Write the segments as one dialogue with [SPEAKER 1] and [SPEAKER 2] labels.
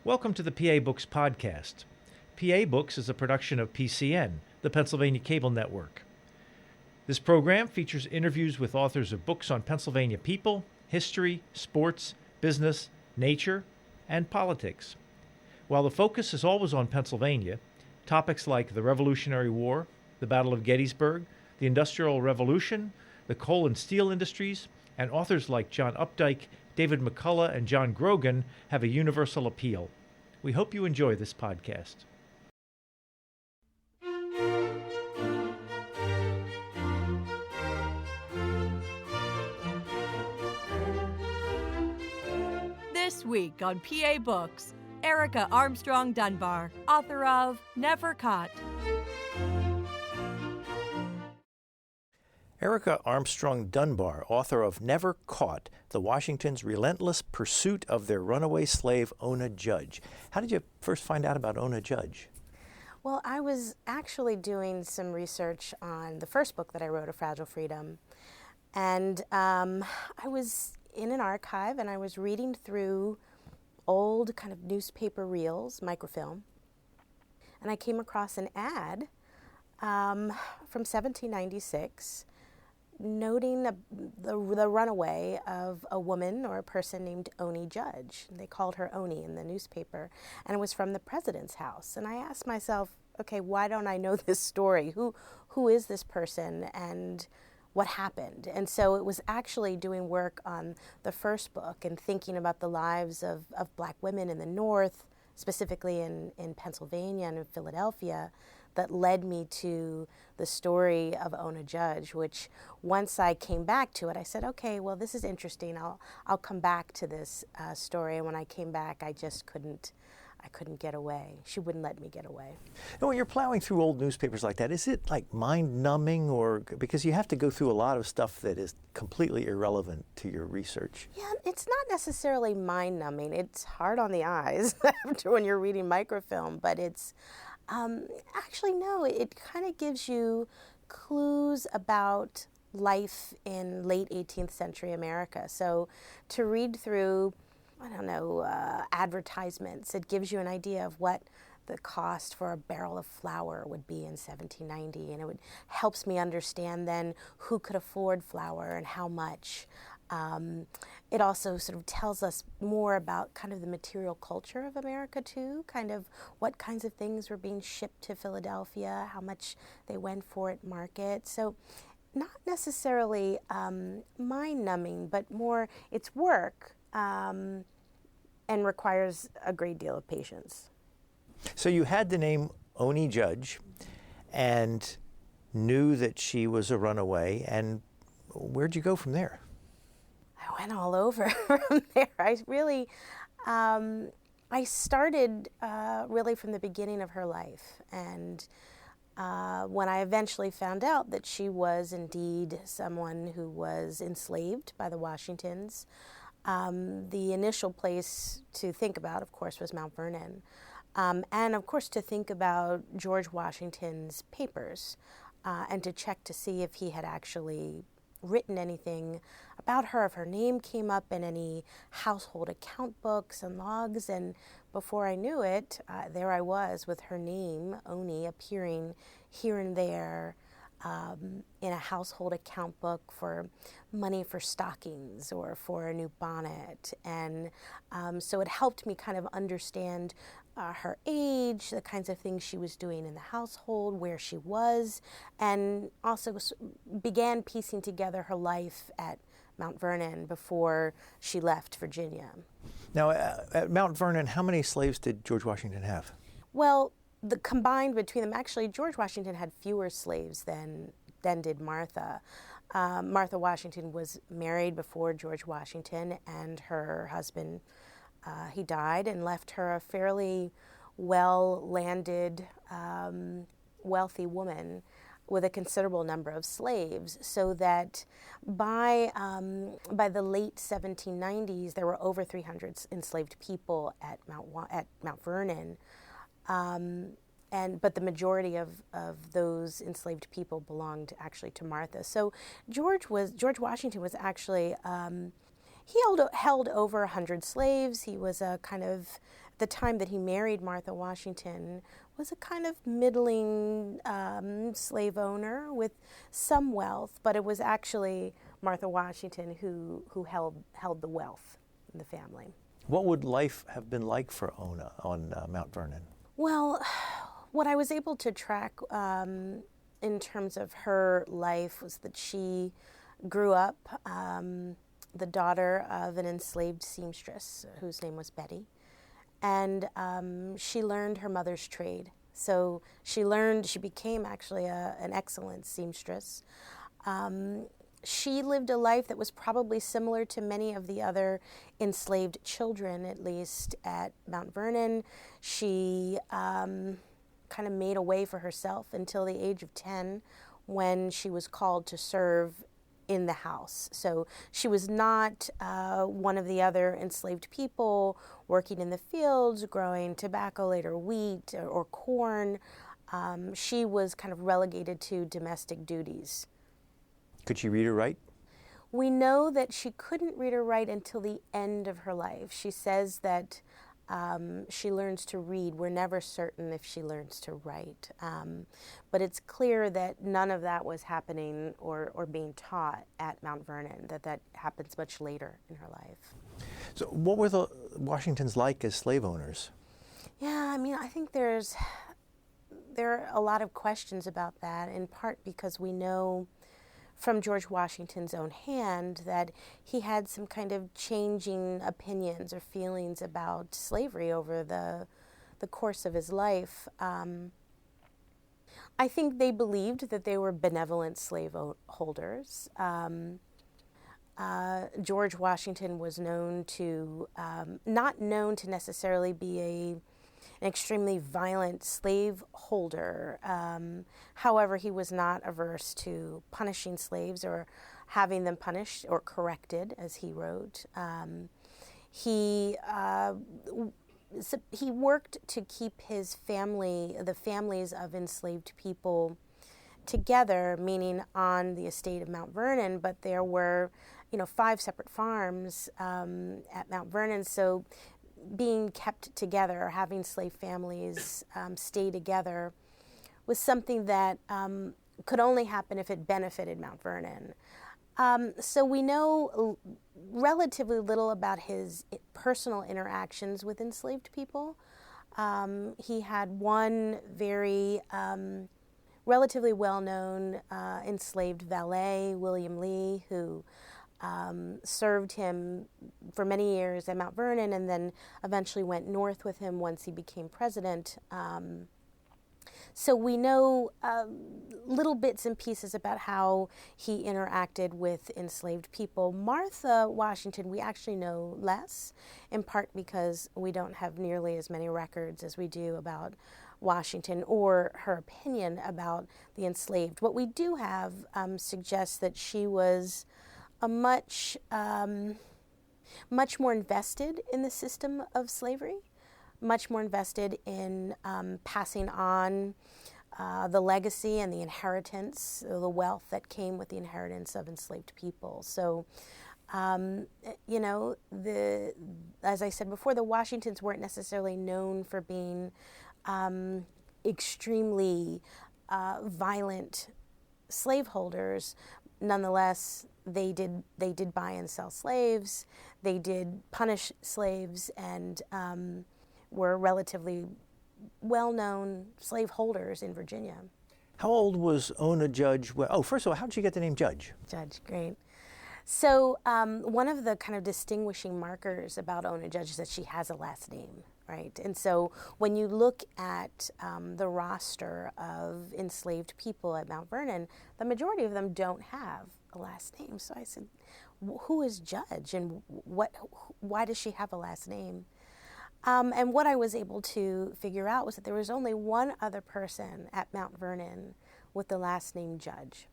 [SPEAKER 1] Welcome to the PA Books podcast. PA Books is a production of PCN, the Pennsylvania Cable Network. This program features interviews with authors of books on Pennsylvania people, history, sports, business, nature, and politics. While the focus is always on Pennsylvania, topics like the Revolutionary War, the Battle of Gettysburg, the Industrial Revolution, the coal and steel industries, and authors like John Updike, David McCullough, and John Grogan have a universal appeal. We hope you enjoy this podcast.
[SPEAKER 2] This week on PA Books, Erica Armstrong Dunbar, author of Never Caught.
[SPEAKER 1] Erica Armstrong Dunbar, author of Never Caught, the Washington's Relentless Pursuit of Their Runaway Slave, Ona Judge. How did you first find out about Ona Judge?
[SPEAKER 3] Well, I was actually doing some research on the first book that I wrote, A Fragile Freedom. And I was in an archive and I was reading through old kind of newspaper reels, microfilm. And I came across an ad from 1796 noting the runaway of a woman or a person named Ona Judge. They called her Oni in the newspaper, and it was from the president's house. And I asked myself, okay, why don't I know this story? Who is this person and what happened? And so it was actually doing work on the first book and thinking about the lives of Black women in the North, specifically in Pennsylvania and in Philadelphia, that led me to the story of Ona Judge, which once I came back to it, I said, okay, well, this is interesting. I'll come back to this story. And when I came back, I couldn't get away. She wouldn't let me get away.
[SPEAKER 1] And when you're plowing through old newspapers like that, is it like mind-numbing, or because you have to go through a lot of stuff that is completely irrelevant to your research?
[SPEAKER 3] Yeah, it's not necessarily mind-numbing. It's hard on the eyes after when you're reading microfilm, but it's actually, no, it kind of gives you clues about life in late 18th century America. So to read through, I don't know, advertisements, it gives you an idea of what the cost for a barrel of flour would be in 1790, and helps me understand then who could afford flour and how much. It also sort of tells us more about kind of the material culture of America too, kind of what kinds of things were being shipped to Philadelphia, how much they went for at market. So not necessarily mind-numbing, but more it's work and requires a great deal of patience.
[SPEAKER 1] So you had the name Ona Judge and knew that she was a runaway, and where'd you go from there?
[SPEAKER 3] I went all over from there. I really, I started really from the beginning of her life. And when I eventually found out that she was indeed someone who was enslaved by the Washingtons, the initial place to think about, of course, was Mount Vernon. And of course to think about George Washington's papers and to check to see if he had actually written anything about her, if her name came up in any household account books and logs. And before I knew it, there I was with her name, Oni, appearing here and there in a household account book for money for stockings or for a new bonnet. And so it helped me kind of understand her age, the kinds of things she was doing in the household, where she was, and also began piecing together her life at Mount Vernon before she left Virginia.
[SPEAKER 1] Now, at Mount Vernon, how many slaves did George Washington have?
[SPEAKER 3] Well, the combined between them, actually, George Washington had fewer slaves than did Martha. Martha Washington was married before George Washington, and her husband, he died and left her a fairly well-landed, wealthy woman with a considerable number of slaves, so that by the late 1790s, there were over 300 enslaved people at Mount Vernon. But the majority of those enslaved people belonged actually to Martha. So George Washington was actually, he held over 100 slaves. He was a kind of, at the time that he married Martha Washington, was a kind of middling slave owner with some wealth, but it was actually Martha Washington who held the wealth in the family.
[SPEAKER 1] What would life have been like for Ona on Mount Vernon?
[SPEAKER 3] Well, what I was able to track in terms of her life was that she grew up the daughter of an enslaved seamstress whose name was Betty, and she learned her mother's trade. So she became actually an excellent seamstress. She lived a life that was probably similar to many of the other enslaved children, at least at Mount Vernon. She kind of made a way for herself until the age of 10, when she was called to serve in the house. So she was not one of the other enslaved people working in the fields, growing tobacco, later wheat or corn. She was kind of relegated to domestic duties.
[SPEAKER 1] Could she read or write?
[SPEAKER 3] We know that she couldn't read or write until the end of her life. She says that she learns to read. We're never certain if she learns to write. But it's clear that none of that was happening or being taught at Mount Vernon, that happens much later in her life.
[SPEAKER 1] So what were the Washingtons like as slave owners?
[SPEAKER 3] Yeah, I mean, I think there are a lot of questions about that, in part because we know from George Washington's own hand that he had some kind of changing opinions or feelings about slavery over the course of his life. I think they believed that they were benevolent slave holders. George Washington was known to, not known to necessarily be an extremely violent slave holder. However, he was not averse to punishing slaves or having them punished or corrected, as he wrote. He worked to keep his family, the families of enslaved people, together, meaning on the estate of Mount Vernon, but there were, 5 separate farms at Mount Vernon, so being kept together, or having slave families stay together, was something that could only happen if it benefited Mount Vernon. So we know relatively little about his personal interactions with enslaved people. He had one very relatively well-known enslaved valet, William Lee, who served him for many years at Mount Vernon, and then eventually went north with him once he became president. So we know little bits and pieces about how he interacted with enslaved people. Martha Washington, we actually know less, in part because we don't have nearly as many records as we do about Washington or her opinion about the enslaved. What we do have suggests that she was a much more invested in the system of slavery, much more invested in passing on the legacy and the inheritance, the wealth that came with the inheritance of enslaved people. So, as I said before, the Washingtons weren't necessarily known for being extremely violent slaveholders. Nonetheless, they did buy and sell slaves. They did punish slaves, and were relatively well-known slaveholders in Virginia.
[SPEAKER 1] How old was Ona Judge? First of all, how did she get the name Judge?
[SPEAKER 3] Judge, great. So one of the kind of distinguishing markers about Ona Judge is that she has a last name, right? And so when you look at the roster of enslaved people at Mount Vernon, the majority of them don't have a last name. So I said, who is Judge, and why does she have a last name? And what I was able to figure out was that there was only one other person at Mount Vernon with the last name Judge,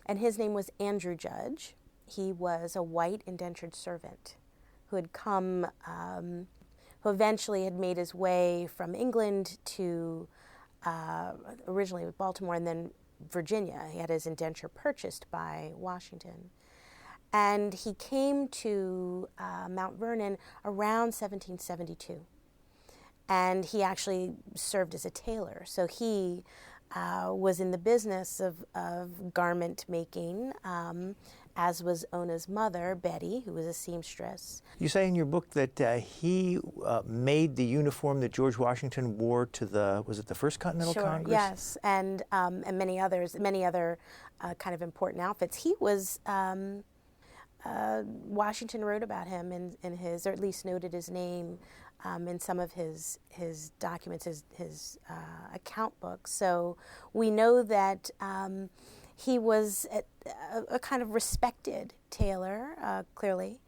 [SPEAKER 3] and his name was Andrew Judge. He was a white indentured servant who had come, who eventually had made his way from England to originally Baltimore and then Virginia. He had his indenture purchased by Washington. And he came to Mount Vernon around 1772. and he actually served as a tailor. So he was in the business of garment making, as was Ona's mother, Betty, who was a seamstress.
[SPEAKER 1] You say in your book that he made the uniform that George Washington wore to was it the First Continental Congress?
[SPEAKER 3] Yes, and many other kind of important outfits. He was, Washington wrote about him in his, or at least noted his name in some of his documents, his account books. So we know that he was a kind of respected tailor, clearly,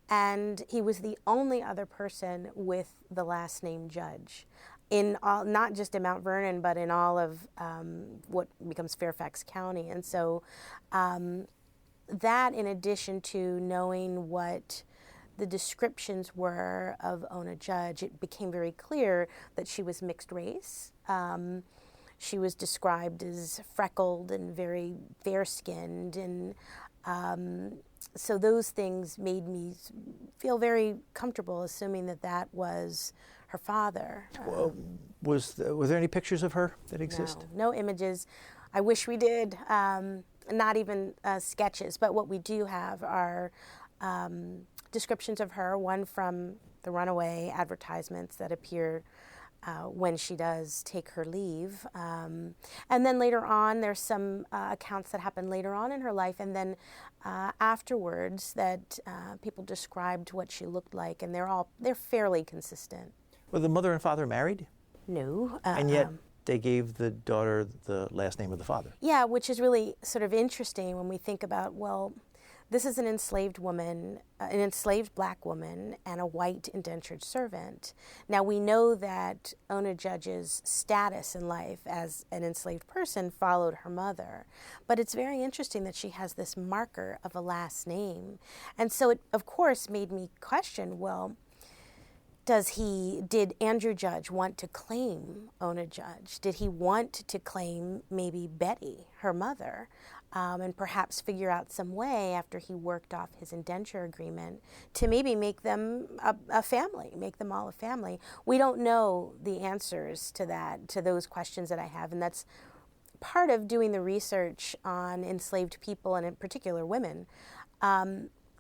[SPEAKER 3] and he was the only other person with the last name Judge in all, not just in Mount Vernon, but in all of what becomes Fairfax County. And so that, in addition to knowing what the descriptions were of Ona Judge, it became very clear that she was mixed race. She was described as freckled and very fair-skinned, and so those things made me feel very comfortable assuming that that was her father.
[SPEAKER 1] Were there any pictures of her that exist?
[SPEAKER 3] No images. I wish we did, not even sketches, but what we do have are descriptions of her, one from the Runaway advertisements that appear when she does take her leave. And then later on, there's some accounts that happen later on in her life, and then afterwards that people described what she looked like, and they're fairly consistent.
[SPEAKER 1] Were the mother and father married?
[SPEAKER 3] No.
[SPEAKER 1] And yet they gave the daughter the last name of the father.
[SPEAKER 3] Yeah, which is really sort of interesting when we think about, well, this is an enslaved woman, an enslaved black woman, and a white indentured servant. Now, we know that Ona Judge's status in life as an enslaved person followed her mother, but it's very interesting that she has this marker of a last name. And so it, of course, made me question, well, did Andrew Judge want to claim Ona Judge? Did he want to claim maybe Betty, her mother? And perhaps figure out some way after he worked off his indenture agreement to maybe make them a family, make them all a family. We don't know the answers to that, to those questions that I have, and that's part of doing the research on enslaved people, and in particular women.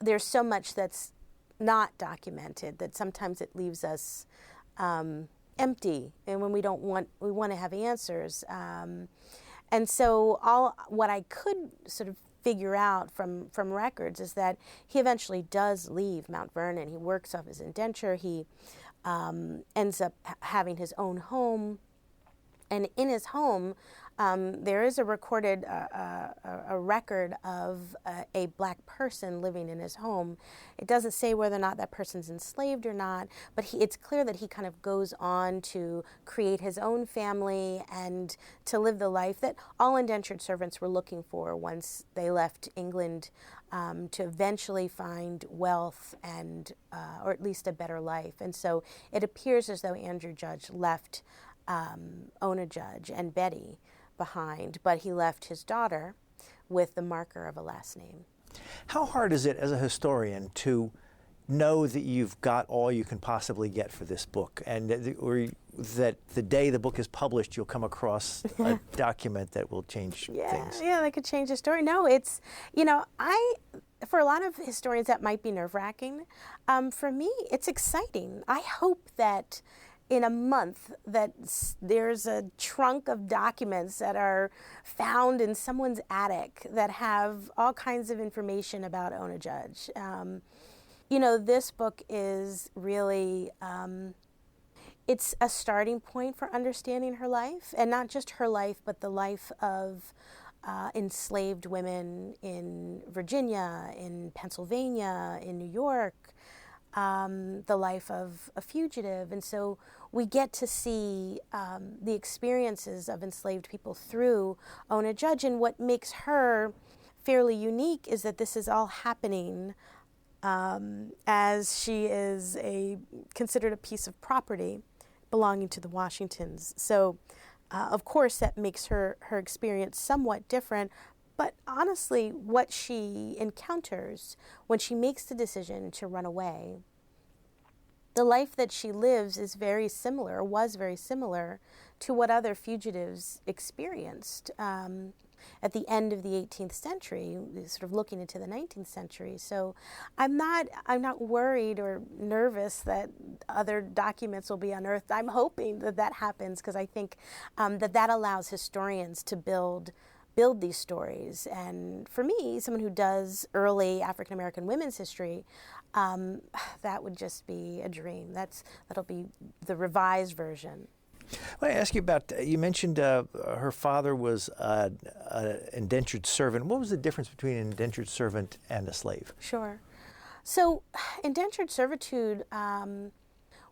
[SPEAKER 3] There's so much that's not documented that sometimes it leaves us empty, and when we want to have answers. And so what I could sort of figure out from records is that he eventually does leave Mount Vernon. He works off his indenture. He ends up having his own home. And in his home, there is a recorded a record of a black person living in his home. It doesn't say whether or not that person's enslaved or not, but it's clear that he kind of goes on to create his own family and to live the life that all indentured servants were looking for once they left England, to eventually find wealth and, or at least a better life. And so it appears as though Andrew Judge left Ona Judge and Betty behind, but he left his daughter with the marker of a last name.
[SPEAKER 1] How hard is it as a historian to know that you've got all you can possibly get for this book, and or that the day the book is published you'll come across a document that will change things?
[SPEAKER 3] Yeah, that could change the story. No, it's, for a lot of historians that might be nerve-wracking. For me, it's exciting. I hope that in a month that there's a trunk of documents that are found in someone's attic that have all kinds of information about Ona Judge. This book is really, it's a starting point for understanding her life, and not just her life, but the life of enslaved women in Virginia, in Pennsylvania, in New York, the life of a fugitive. And so we get to see the experiences of enslaved people through Ona Judge. And what makes her fairly unique is that this is all happening as she is considered a piece of property belonging to the Washingtons. So, of course, that makes her experience somewhat different. But honestly, what she encounters when she makes the decision to run away the life that she lives is very similar, was very similar to what other fugitives experienced at the end of the 18th century, sort of looking into the 19th century. So I'm not worried or nervous that other documents will be unearthed. I'm hoping that that happens, because I think that allows historians to build these stories. And for me, someone who does early African American women's history, that would just be a dream. That'll be the revised version.
[SPEAKER 1] I want to ask you about, you mentioned her father was an indentured servant. What was the difference between an indentured servant and a slave?
[SPEAKER 3] Sure. So indentured servitude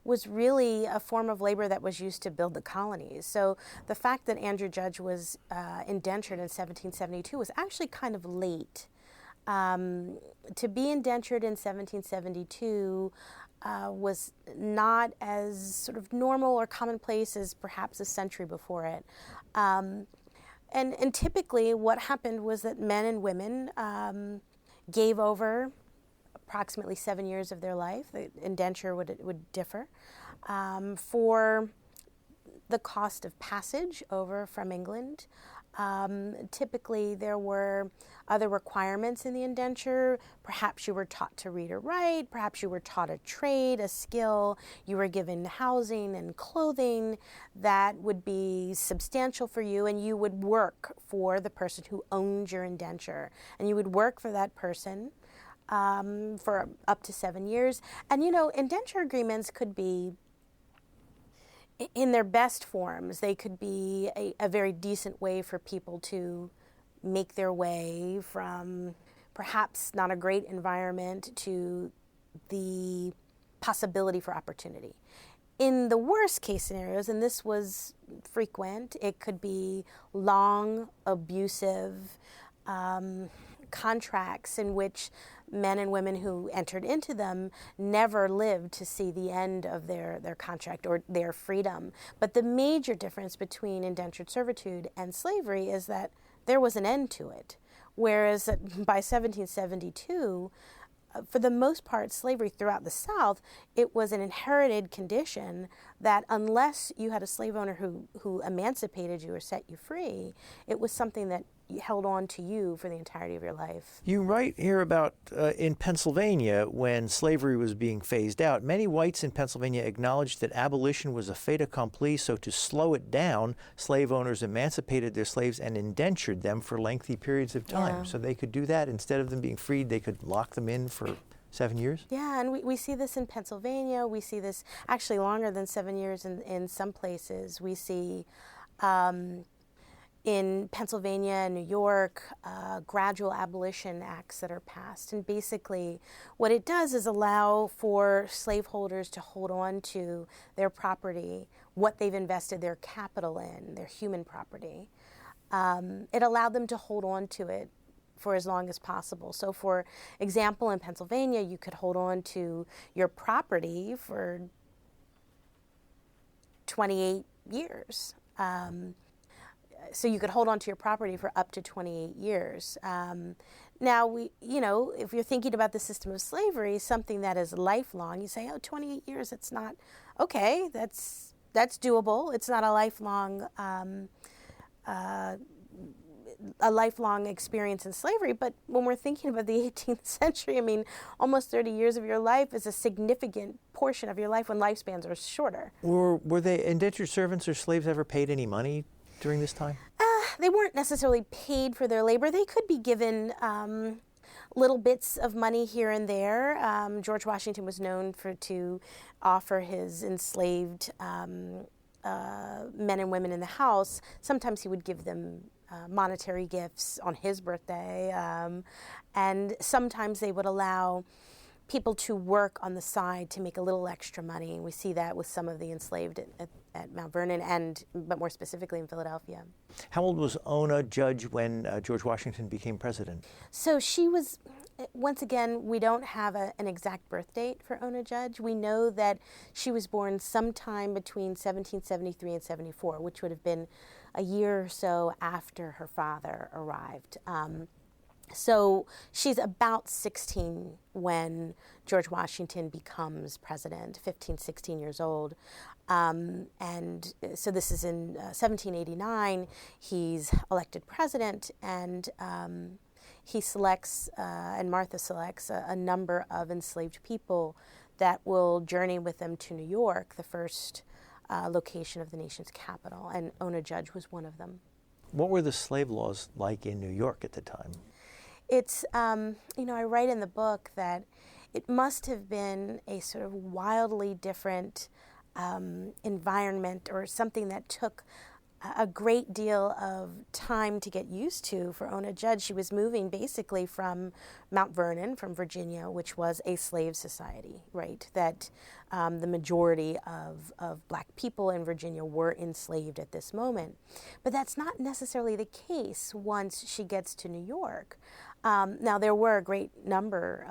[SPEAKER 3] was really a form of labor that was used to build the colonies. So the fact that Andrew Judge was indentured in 1772 was actually kind of late. To be indentured in 1772 was not as sort of normal or commonplace as perhaps a century before it. And typically what happened was that men and women gave over approximately 7 years of their life. The indenture would differ for the cost of passage over from England. Typically there were other requirements in the indenture. Perhaps you were taught to read or write, perhaps you were taught a trade, a skill, you were given housing and clothing that would be substantial for you, and you would work for the person who owned your indenture. And you would work for that person for up to 7 years. And indenture agreements could be, in their best forms, they could be a very decent way for people to make their way from perhaps not a great environment to the possibility for opportunity. In the worst case scenarios, and this was frequent, it could be long, abusive contracts in which men and women who entered into them never lived to see the end of their contract or their freedom. But the major difference between indentured servitude and slavery is that there was an end to it. Whereas by 1772, for the most part, slavery throughout the South, it was an inherited condition that unless you had a slave owner who emancipated you or set you free, it was something that held on to you for the entirety of your life.
[SPEAKER 1] You write here about in Pennsylvania, when slavery was being phased out, many whites in Pennsylvania acknowledged that abolition was a fait accompli, so to slow it down, slave owners emancipated their slaves and indentured them for lengthy periods of time.
[SPEAKER 3] Yeah.
[SPEAKER 1] So they could do that. Instead of them being freed, they could lock them in for 7 years?
[SPEAKER 3] Yeah, and we see this in Pennsylvania. We see this actually longer than 7 years in some places. We see in Pennsylvania and New York, gradual abolition acts that are passed. And basically what it does is allow for slaveholders to hold on to their property, what they've invested their capital in, their human property. It allowed them to hold on to it for as long as possible. So for example, in Pennsylvania, you could hold on to your property for 28 years. So you could hold on to your property for up to 28 years. Now, if you're thinking about the system of slavery, something that is lifelong, you say, 28 years, it's not, okay, that's doable. It's not a lifelong experience in slavery. But when we're thinking about the 18th century, I mean, almost 30 years of your life is a significant portion of your life when lifespans are shorter.
[SPEAKER 1] Were they indentured servants or slaves ever paid any money during this time?
[SPEAKER 3] They weren't necessarily paid for their labor. They could be given little bits of money here and there. George Washington was known to offer his enslaved men and women in the house. Sometimes he would give them monetary gifts on his birthday, and sometimes they would allow people to work on the side to make a little extra money. And we see that with some of the enslaved at Mount Vernon, but more specifically in Philadelphia.
[SPEAKER 1] How old was Ona Judge when George Washington became president?
[SPEAKER 3] So she was, once again, we don't have an exact birth date for Ona Judge. We know that she was born sometime between 1773 and 74, which would have been a year or so after her father arrived. So she's about 16 when George Washington becomes president, 15, 16 years old. And so this is in 1789. He's elected president, and he selects, and Martha selects, a number of enslaved people that will journey with them to New York, the first location of the nation's capital, and Ona Judge was one of them.
[SPEAKER 1] What were the slave laws like in New York at the time?
[SPEAKER 3] It's, I write in the book that it must have been a sort of wildly different environment, or something that took a great deal of time to get used to for Ona Judge. She was moving basically from Mount Vernon, from Virginia, which was a slave society, right? That the majority of black people in Virginia were enslaved at this moment. But that's not necessarily the case once she gets to New York. Now, there were a great number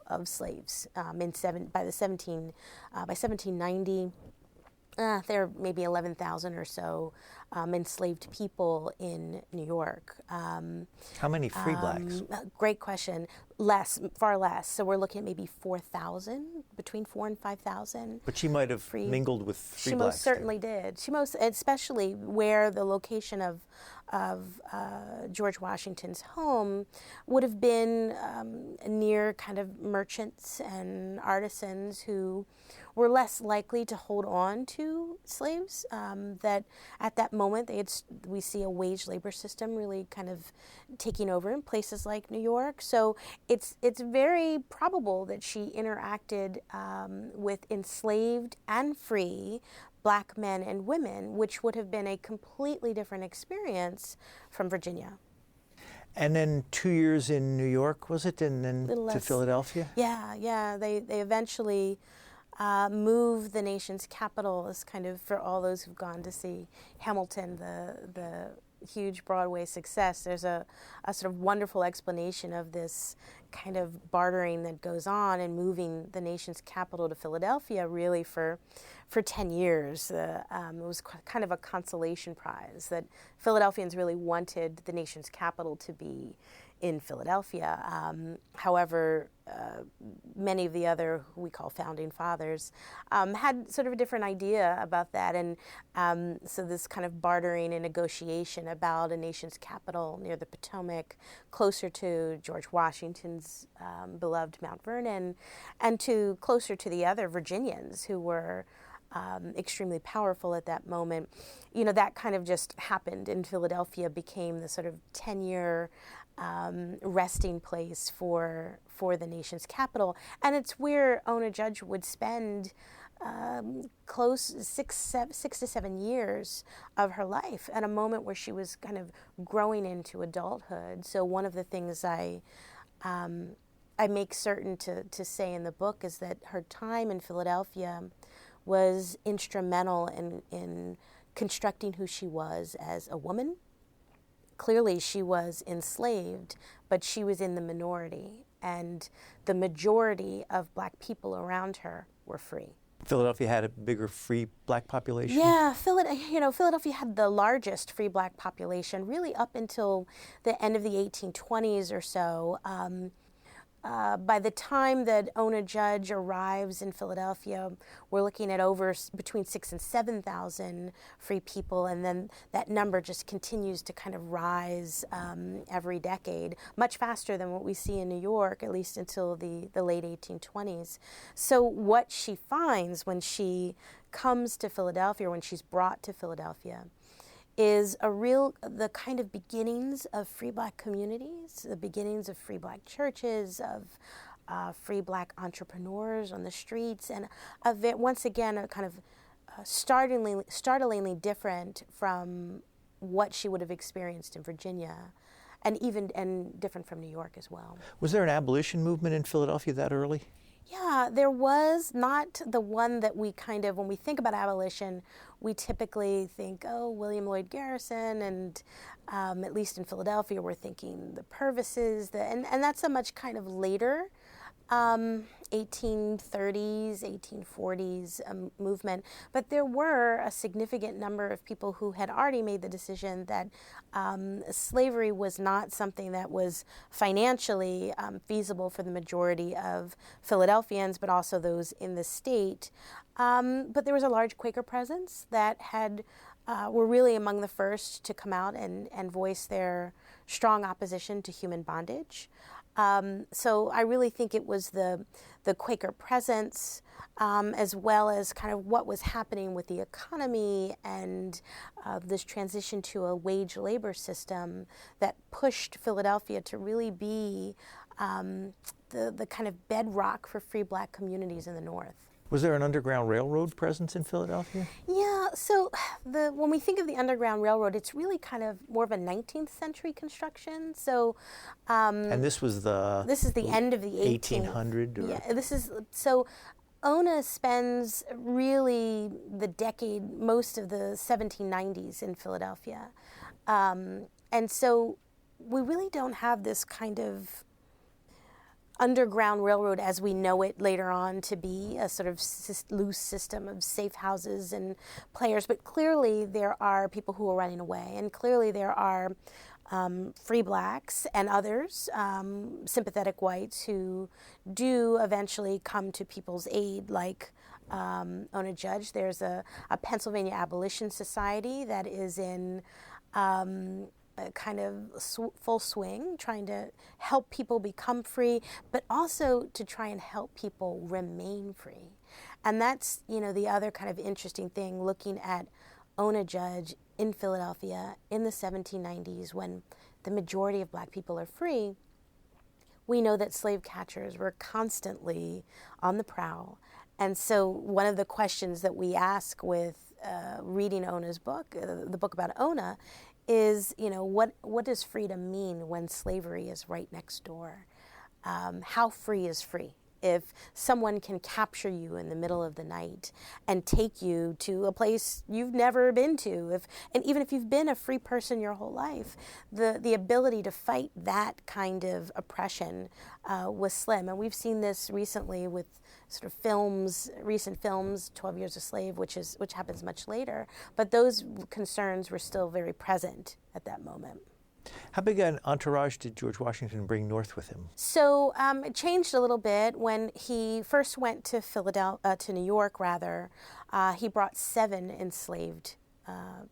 [SPEAKER 3] of slaves by 1790. There are maybe 11,000 or so enslaved people in New York.
[SPEAKER 1] How many free blacks?
[SPEAKER 3] Great question. Less, far less. So we're looking at maybe 4,000, between 4,000 and 5,000.
[SPEAKER 1] But she might have mingled with free
[SPEAKER 3] blacks. She most certainly
[SPEAKER 1] too.
[SPEAKER 3] did. Especially where the location of George Washington's home would have been near kind of merchants and artisans who were less likely to hold on to slaves. That at that moment we see a wage labor system really kind of taking over in places like New York. So it's very probable that she interacted with enslaved and free black men and women, which would have been a completely different experience from Virginia.
[SPEAKER 1] And then 2 years in New York, was it? And then to Philadelphia?
[SPEAKER 3] Yeah. They eventually moved the nation's capital, as kind of, for all those who've gone to see Hamilton, the huge Broadway success. There's a sort of wonderful explanation of this kind of bartering that goes on and moving the nation's capital to Philadelphia really for 10 years. It was kind of a consolation prize that Philadelphians really wanted the nation's capital to be in Philadelphia. However, many of the other, who we call founding fathers, had sort of a different idea about that. And so this kind of bartering and negotiation about a nation's capital near the Potomac, closer to George Washington's beloved Mount Vernon, and closer to the other Virginians who were extremely powerful at that moment. That kind of just happened, and Philadelphia became the sort of 10-year resting place for the nation's capital. And it's where Ona Judge would spend close 6 to 7 years of her life, at a moment where she was kind of growing into adulthood. So one of the things I make certain to say in the book is that her time in Philadelphia was instrumental in constructing who she was as a woman. Clearly, she was enslaved, but she was in the minority, and the majority of black people around her were free.
[SPEAKER 1] Philadelphia had a bigger free black population?
[SPEAKER 3] Yeah, Philadelphia had the largest free black population really up until the end of the 1820s or so. By the time that Ona Judge arrives in Philadelphia, we're looking at between 6,000 and 7,000 free people, and then that number just continues to kind of rise every decade, much faster than what we see in New York, at least until the late 1820s. So what she finds when she comes to Philadelphia, when she's brought to Philadelphia, is the kind of beginnings of free black communities, the beginnings of free black churches, of free black entrepreneurs on the streets, and once again a kind of startlingly different from what she would have experienced in Virginia, and different from New York as well.
[SPEAKER 1] Was there an abolition movement in Philadelphia that early?
[SPEAKER 3] Yeah, there was, not the one that we kind of, when we think about abolition, we typically think, William Lloyd Garrison, and at least in Philadelphia, we're thinking the Purvises, and that's a much kind of later 1830s, 1840s movement, but there were a significant number of people who had already made the decision that slavery was not something that was financially feasible for the majority of Philadelphians, but also those in the state. But there was a large Quaker presence that were really among the first to come out and voice their strong opposition to human bondage. So I really think it was the Quaker presence, as well as kind of what was happening with the economy and this transition to a wage labor system that pushed Philadelphia to really be the kind of bedrock for free black communities in the North.
[SPEAKER 1] Was there an Underground Railroad presence in Philadelphia?
[SPEAKER 3] Yeah, so when we think of the Underground Railroad, it's really kind of more of a 19th century construction. So,
[SPEAKER 1] and this is the
[SPEAKER 3] end of the
[SPEAKER 1] 1800.
[SPEAKER 3] Yeah, so. Ona spends really most of the 1790s in Philadelphia, and so we really don't have this kind of Underground Railroad as we know it later on to be a sort of loose system of safe houses and players. But clearly there are people who are running away, and clearly there are free blacks and others, sympathetic whites, who do eventually come to people's aid, like Ona Judge. There's a Pennsylvania Abolition Society that is in kind of full swing, trying to help people become free, but also to try and help people remain free. And that's, the other kind of interesting thing, looking at Ona Judge in Philadelphia in the 1790s, when the majority of black people are free. We know that slave catchers were constantly on the prowl. And so one of the questions that we ask with reading Ona's book, the book about Ona, is, what does freedom mean when slavery is right next door? How free is free? If someone can capture you in the middle of the night and take you to a place you've never been to, and even if you've been a free person your whole life, the ability to fight that kind of oppression was slim. And we've seen this recently with sort of recent films, 12 Years a Slave, which happens much later. But those concerns were still very present at that moment.
[SPEAKER 1] How big an entourage did George Washington bring north with him?
[SPEAKER 3] So it changed a little bit. When he first went to to New York, he brought 7 enslaved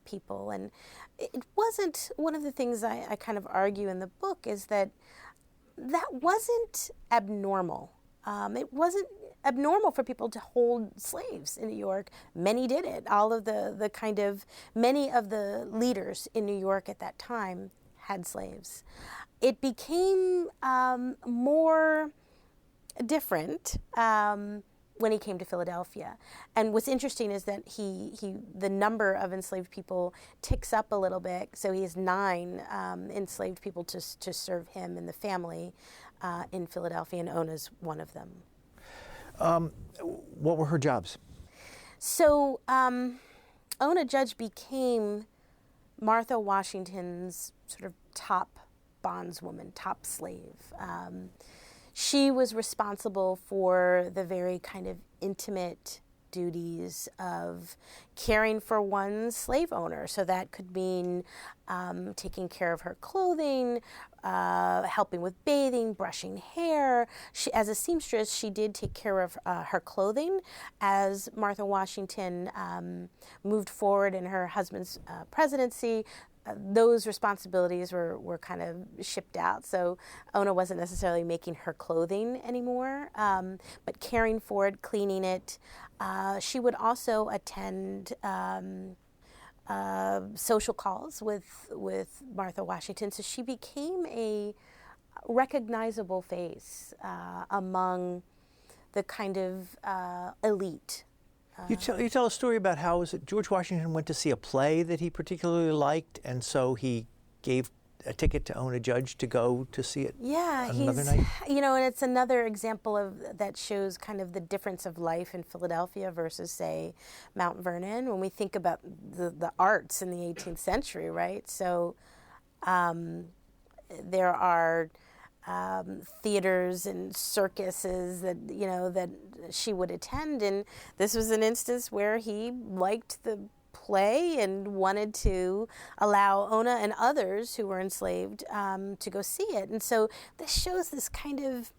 [SPEAKER 3] people. And it wasn't, one of the things I kind of argue in the book is that wasn't abnormal. It wasn't abnormal for people to hold slaves in New York. Many did it. Many of the leaders in New York at that time had slaves. It became more different when he came to Philadelphia. And what's interesting is that the number of enslaved people ticks up a little bit. So he has 9 enslaved people to serve him in the family in Philadelphia, and Ona's one of them.
[SPEAKER 1] What were her jobs?
[SPEAKER 3] So Ona Judge became Martha Washington's sort of top bondswoman, top slave. She was responsible for the very kind of intimate duties of caring for one's slave owner. So that could mean taking care of her clothing, helping with bathing, brushing hair. As a seamstress, she did take care of her clothing. As Martha Washington moved forward in her husband's presidency, those responsibilities were kind of shipped out. So Ona wasn't necessarily making her clothing anymore, but caring for it, cleaning it. She would also attend social calls with Martha Washington. So she became a recognizable face among the kind of elite.
[SPEAKER 1] You tell a story about how George Washington went to see a play that he particularly liked, and so he gave a ticket to Ona Judge to go to see it.
[SPEAKER 3] Yeah,
[SPEAKER 1] another night.
[SPEAKER 3] And it's another example that shows kind of the difference of life in Philadelphia versus, say, Mount Vernon. When we think about the arts in the 18th century, right? So there are theaters and circuses that that she would attend, and this was an instance where he liked the play and wanted to allow Ona and others who were enslaved to go see it. And so this shows this kind of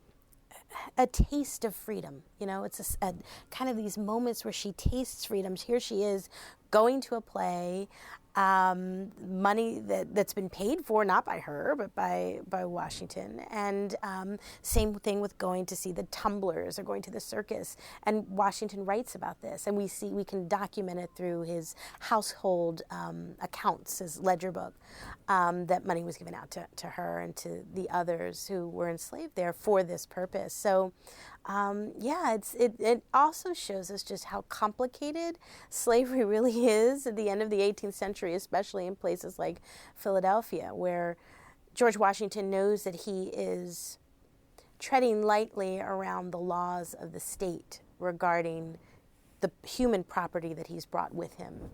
[SPEAKER 3] a taste of freedom. It's a kind of these moments where she tastes freedom. Here she is going to a play, money that's been paid for, not by her, but by Washington. And same thing with going to see the tumblers or going to the circus. And Washington writes about this, and we can document it through his household accounts, his ledger book, that money was given out to her and to the others who were enslaved there for this purpose. So it also shows us just how complicated slavery really is at the end of the 18th century, especially in places like Philadelphia, where George Washington knows that he is treading lightly around the laws of the state regarding the human property that he's brought with him.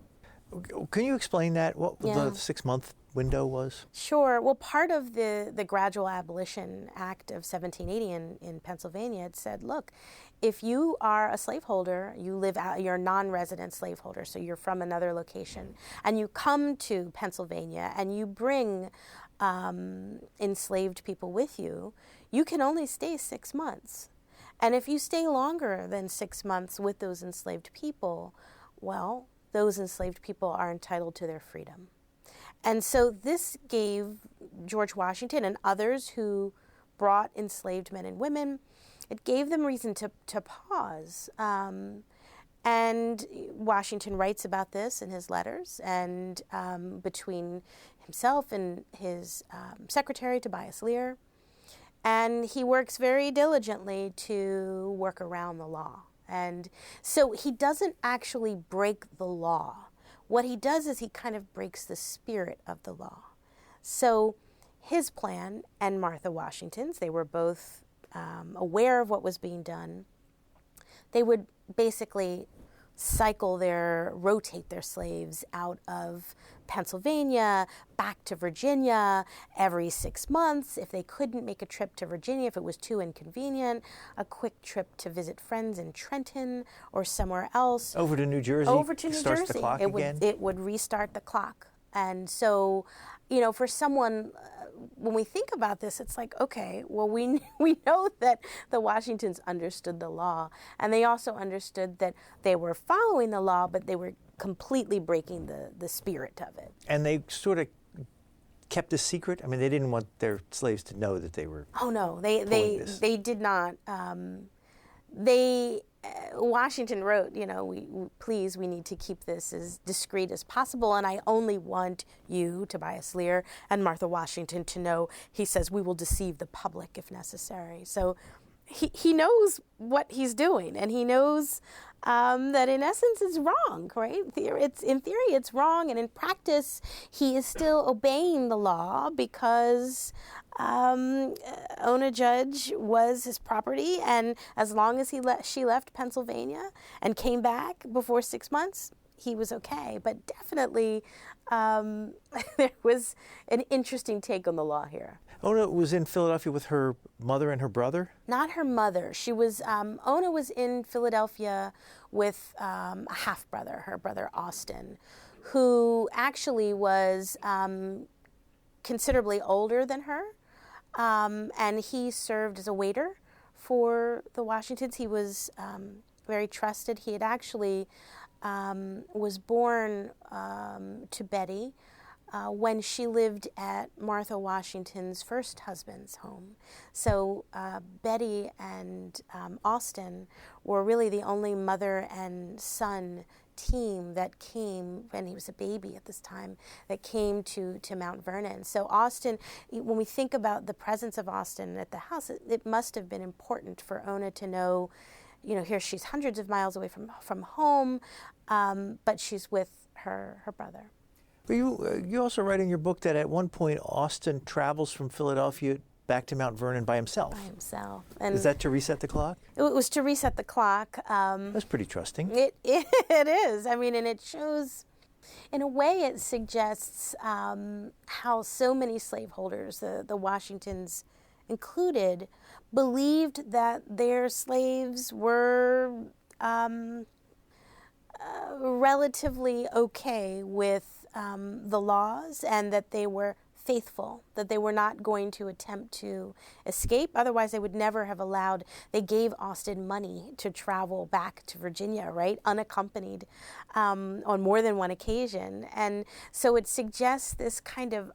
[SPEAKER 1] Can you explain that, what the 6-month window was?
[SPEAKER 3] Sure. Well, part of the Gradual Abolition Act of 1780 in Pennsylvania, it said, look, if you are a slaveholder, you're a non-resident slaveholder, so you're from another location, and you come to Pennsylvania and you bring enslaved people with you, you can only stay 6 months. And if you stay longer than 6 months with those enslaved people, well, those enslaved people are entitled to their freedom. And so this gave George Washington and others who brought enslaved men and women, it gave them reason to pause. And Washington writes about this in his letters, and between himself and his secretary, Tobias Lear. And he works very diligently to work around the law. And so he doesn't actually break the law. What he does is he kind of breaks the spirit of the law. So his plan and Martha Washington's, they were both aware of what was being done. They would basically rotate their slaves out of Pennsylvania back to Virginia every 6 months. If they couldn't make a trip to Virginia, if it was too inconvenient, a quick trip to visit friends in Trenton or somewhere else.
[SPEAKER 1] Over to New Jersey. Starts the clock again.
[SPEAKER 3] It would restart the clock. And so, for someone, when we think about this, it's like, okay, well, we know that the Washingtons understood the law, and they also understood that they were following the law, but they were completely breaking the spirit of it.
[SPEAKER 1] And they sort of kept a secret? I mean, they didn't want their slaves to know that they were
[SPEAKER 3] they did not. Washington wrote, we need to keep this as discreet as possible, and I only want you, Tobias Lear, and Martha Washington to know, he says, we will deceive the public if necessary. So he knows what he's doing, and he knows that in essence it's wrong, right? In theory it's wrong, and in practice he is still obeying the law because Ona Judge was his property, and as long as she left Pennsylvania and came back before 6 months, he was okay. But definitely there was an interesting take on the law here.
[SPEAKER 1] Ona was in Philadelphia with her mother and her brother?
[SPEAKER 3] Not her mother. She was, Ona was in Philadelphia with a half-brother, her brother Austin, who actually was considerably older than her. And he served as a waiter for the Washingtons. He was very trusted. He had actually was born to Betty when she lived at Martha Washington's first husband's home. So Betty and Austin were really the only mother and son team that came, when he was a baby at this time, that came to Mount Vernon. So Austin, when we think about the presence of Austin at the house, it must have been important for Ona to know, here she's hundreds of miles away from home, but she's with her brother.
[SPEAKER 1] But you also write in your book that at one point Austin travels from Philadelphia back to Mount Vernon by himself.
[SPEAKER 3] And
[SPEAKER 1] is that to reset the clock?
[SPEAKER 3] It was to reset the clock.
[SPEAKER 1] That's pretty trusting.
[SPEAKER 3] It is. I mean, and it shows, in a way, it suggests how so many slaveholders, the Washingtons included, believed that their slaves were relatively okay with the laws, and that they were faithful, that they were not going to attempt to escape. Otherwise, they would never have allowed, they gave Austin money to travel back to Virginia, right, unaccompanied on more than one occasion. And so it suggests this kind of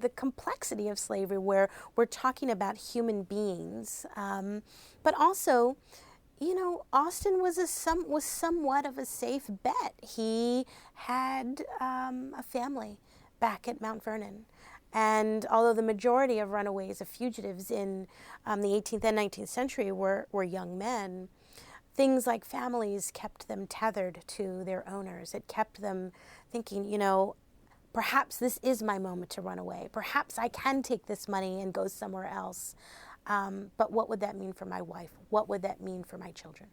[SPEAKER 3] the complexity of slavery, where we're talking about human beings, but also, Austin was somewhat of a safe bet. He had a family back at Mount Vernon. And although the majority of runaways, of fugitives in the 18th and 19th century were young men, things like families kept them tethered to their owners. It kept them thinking, perhaps this is my moment to run away. Perhaps I can take this money and go somewhere else. But what would that mean for my wife? What would that mean for my children?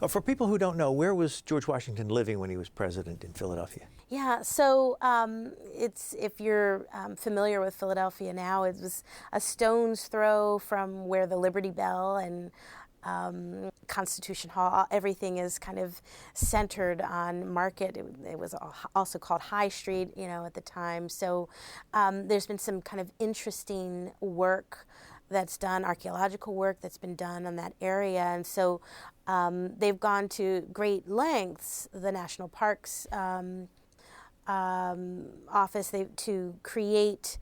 [SPEAKER 1] For people who don't know, where was George Washington living when he was president in Philadelphia?
[SPEAKER 3] Yeah, so if you're familiar with Philadelphia now, it was a stone's throw from where the Liberty Bell and Constitution Hall, everything is kind of centered on Market. It was also called High Street, at the time. So there's been some kind of interesting work that's done, archaeological work that's been done on that area. And so they've gone to great lengths, the National Parks office, to create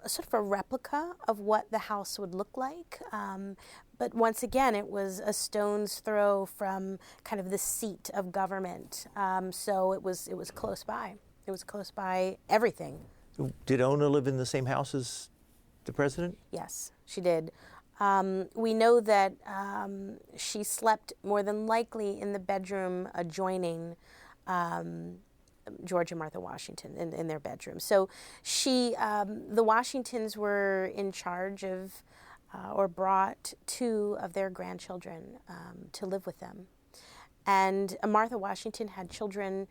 [SPEAKER 3] a sort of a replica of what the house would look like. But once again, it was a stone's throw from kind of the seat of government. So it was close by. It was close by everything.
[SPEAKER 1] Did Ona live in the same house as the president?
[SPEAKER 3] Yes, she did. We know that she slept more than likely in the bedroom adjoining George and Martha Washington in their bedroom. So the Washingtons were in charge of or brought two of their grandchildren to live with them. And Martha Washington had children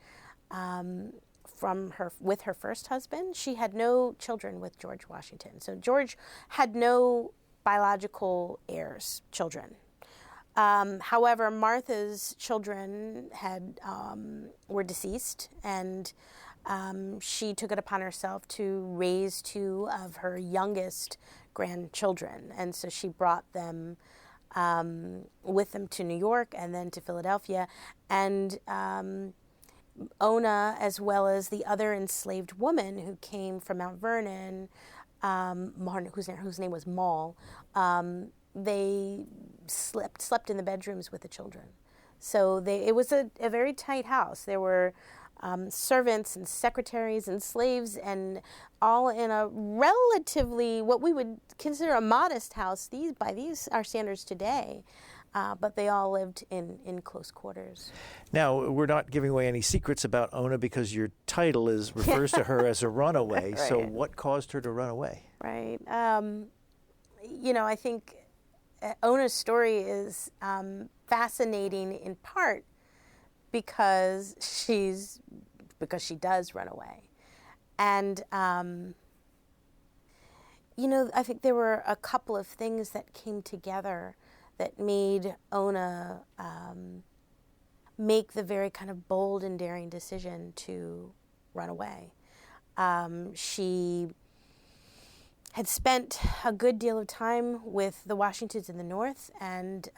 [SPEAKER 3] with her first husband. She had no children with George Washington. So George had no biological children. However, Martha's children were deceased, and she took it upon herself to raise two of her youngest grandchildren. And so she brought them with them to New York and then to Philadelphia. And Ona, as well as the other enslaved woman who came from Mount Vernon, whose name was Moll, they slept in the bedrooms with the children. So it was a very tight house. There were servants and secretaries and slaves, and all in a relatively, what we would consider a modest house by our standards today. But they all lived in close quarters.
[SPEAKER 1] Now, we're not giving away any secrets about Ona because your title refers to her as a runaway. Right. So what caused her to run away? Right.
[SPEAKER 3] I think Ona's story is fascinating in part because she does run away. And, I think there were a couple of things that came together that made Ona make the very kind of bold and daring decision to run away. She had spent a good deal of time with the Washingtons in the North, and